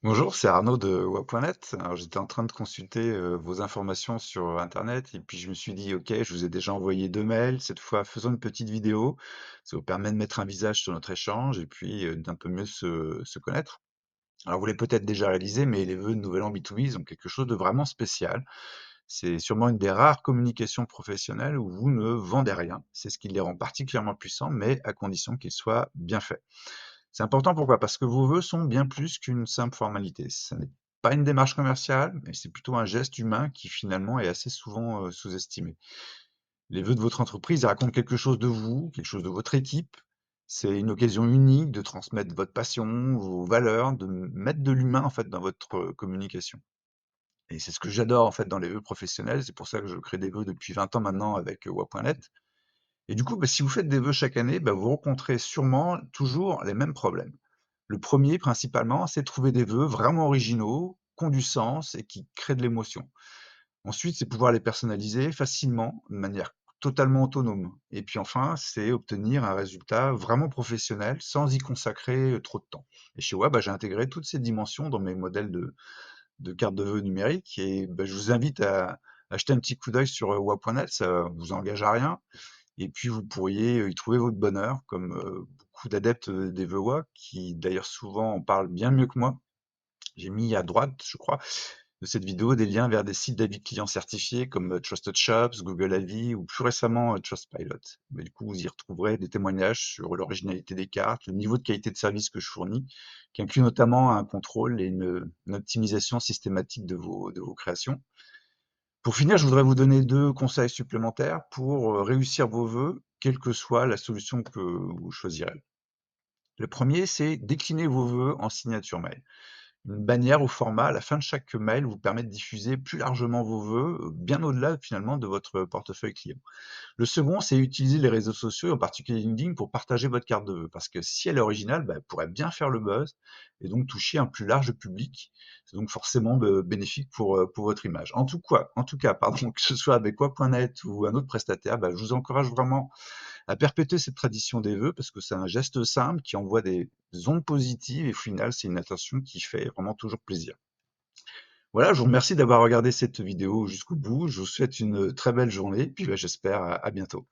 Bonjour, c'est Arnaud de wa.net. Alors, j'étais en train de consulter vos informations sur Internet et puis je me suis dit, OK, je vous ai déjà envoyé 2 mails. Cette fois, faisons une petite vidéo. Ça vous permet de mettre un visage sur notre échange et puis d'un peu mieux se connaître. Alors, vous l'avez peut-être déjà réalisé, mais les vœux de Nouvel An B2B, ils ont quelque chose de vraiment spécial. C'est sûrement une des rares communications professionnelles où vous ne vendez rien. C'est ce qui les rend particulièrement puissants, mais à condition qu'ils soient bien faits. C'est important pourquoi? Parce que vos vœux sont bien plus qu'une simple formalité. Ce n'est pas une démarche commerciale, mais c'est plutôt un geste humain qui finalement est assez souvent sous-estimé. Les vœux de votre entreprise ils racontent quelque chose de vous, quelque chose de votre équipe. C'est une occasion unique de transmettre votre passion, vos valeurs, de mettre de l'humain en fait dans votre communication. Et c'est ce que j'adore en fait dans les vœux professionnels. C'est pour ça que je crée des vœux depuis 20 ans maintenant avec wa.net. Et du coup, si vous faites des vœux chaque année, vous rencontrez sûrement toujours les mêmes problèmes. Le premier, principalement, c'est de trouver des vœux vraiment originaux, qui ont du sens et qui créent de l'émotion. Ensuite, c'est pouvoir les personnaliser facilement, de manière totalement autonome. Et puis enfin, c'est obtenir un résultat vraiment professionnel sans y consacrer trop de temps. Et chez WA, j'ai intégré toutes ces dimensions dans mes modèles de cartes de vœux numériques et je vous invite à acheter un petit coup d'œil sur wa.net, ça vous engage à rien. Et puis vous pourriez y trouver votre bonheur, comme beaucoup d'adeptes des VOA, qui d'ailleurs souvent en parlent bien mieux que moi. J'ai mis à droite, je crois, de cette vidéo des liens vers des sites d'avis clients certifiés comme Trusted Shops, Google Avis ou plus récemment Trustpilot. Mais du coup, vous y retrouverez des témoignages sur l'originalité des cartes, le niveau de qualité de service que je fournis, qui inclut notamment un contrôle et une optimisation systématique de vos créations. Pour finir, je voudrais vous donner 2 conseils supplémentaires pour, réussir vos vœux, quelle que soit la solution que vous choisirez. Le premier, c'est décliner vos vœux en signature mail. Une bannière ou format à la fin de chaque mail vous permet de diffuser plus largement vos vœux, bien au-delà finalement de votre portefeuille client. Le second, c'est utiliser les réseaux sociaux, en particulier LinkedIn, pour partager votre carte de vœux. Parce que si elle est originale, elle pourrait bien faire le buzz et donc toucher un plus large public. C'est donc forcément bénéfique pour votre image. En tout cas, pardon, que ce soit avec quoi.net ou un autre prestataire, je vous encourage vraiment à perpétuer cette tradition des vœux parce que c'est un geste simple qui envoie des ondes positives et au final, c'est une attention qui fait vraiment toujours plaisir. Voilà, je vous remercie d'avoir regardé cette vidéo jusqu'au bout. Je vous souhaite une très belle journée, puis j'espère à bientôt.